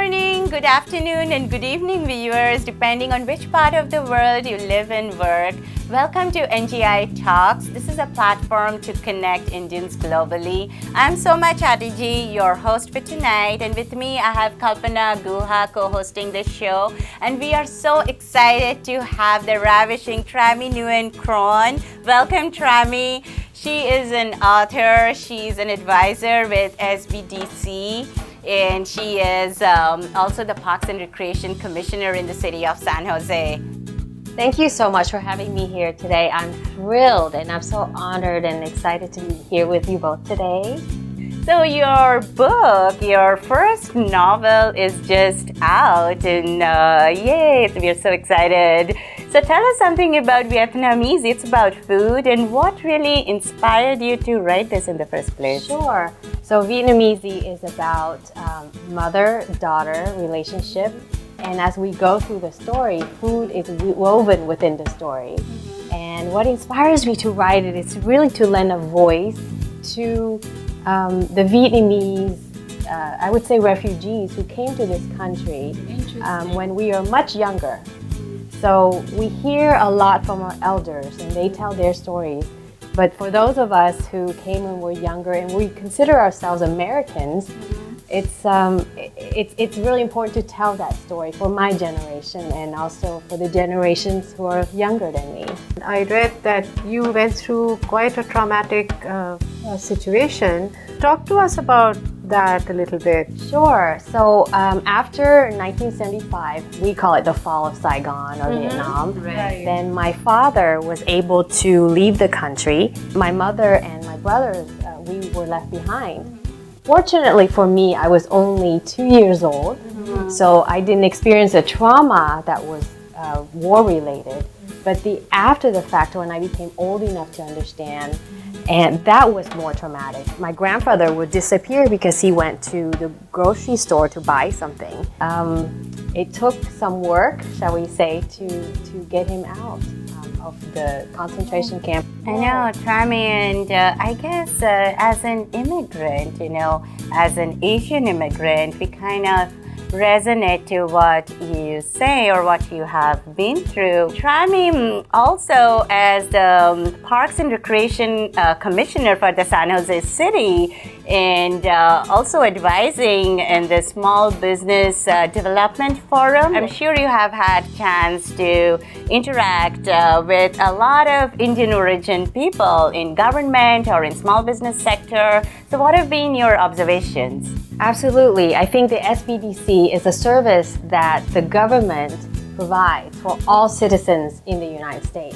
morning, good afternoon, and good evening, viewers, depending on which part of the world you live and work. Welcome to NGI Talks. This is a platform to connect Indians globally. I'm Soma Chatterjee, your host for tonight, and with me I have Kalpana Guha co-hosting the show. And we are so excited to have the ravishing Trami Nguyen Kron. Welcome, Trami. She is an author, she's an advisor with SBDC, and she is also the Parks and Recreation Commissioner in the city of San Jose. Thank you so much for having me here today. I'm thrilled and I'm so honored and excited to be here with you both today. So your book, your first novel is just out, and yay, we're so excited. So tell us something about Vietnamese. It's about food, and what really inspired you to write this in the first place? Sure. So Vietnamese is about mother-daughter relationship, and as we go through the story, food is woven within the story. And what inspires me to write it is really to lend a voice to the Vietnamese, I would say refugees who came to this country when we are much younger. So we hear a lot from our elders and they tell their stories. But for those of us who came when we were younger and we consider ourselves Americans, it's really important to tell that story for my generation and also for the generations who are younger than me. I read that you went through quite a traumatic situation. Talk to us about that a little bit. Sure. So after 1975, we call it the fall of Saigon or Vietnam, then my father was able to leave the country. My mother and my brothers, we were left behind. Fortunately for me, I was only 2 years old, so I didn't experience the trauma that was war-related. But after the fact, when I became old enough to understand, and that was more traumatic. My grandfather would disappear because he went to the grocery store to buy something. It took some work, shall we say, to get him out of the concentration camp. I know, Trami, and I guess as an immigrant, as an Asian immigrant, we kind of resonate to what you say or what you have been through. Trami, also as the Parks and Recreation Commissioner for the San Jose City, and also advising in the Small Business Development Forum. I'm sure you have had chance to interact with a lot of Indian origin people in government or in small business sector. So what have been your observations? Absolutely. I think the SBDC is a service that the government provides for all citizens in the United States.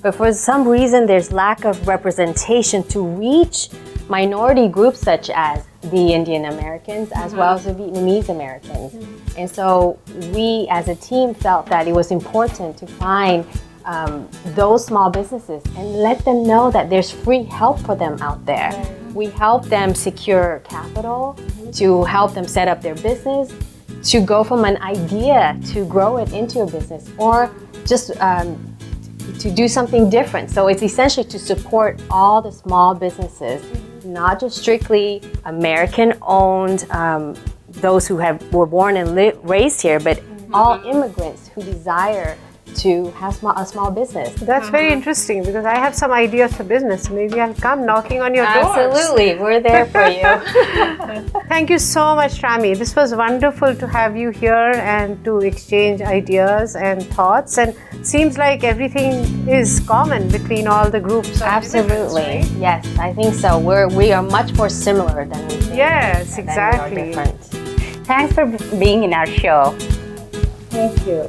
But for some reason, there's lack of representation to reach minority groups such as the Indian Americans as well as the Vietnamese Americans. And so we as a team felt that it was important to find those small businesses and let them know that there's free help for them out there. We help them secure capital, to help them set up their business, to go from an idea to grow it into a business, or just to do something different. So it's essentially to support all the small businesses, not just strictly American-owned, those who were born and raised here, but all immigrants who desire to have a small business. That's very interesting because I have some ideas for business. Maybe I'll come knocking on your doors. Absolutely, we're there for you. Thank you so much, Trami. This was wonderful to have you here and to exchange ideas and thoughts. And seems like everything is common between all the groups. Absolutely, right? yes, I think so. We are much more similar than we think. Yes, exactly. Than we are different. Thanks for being in our show. Thank you.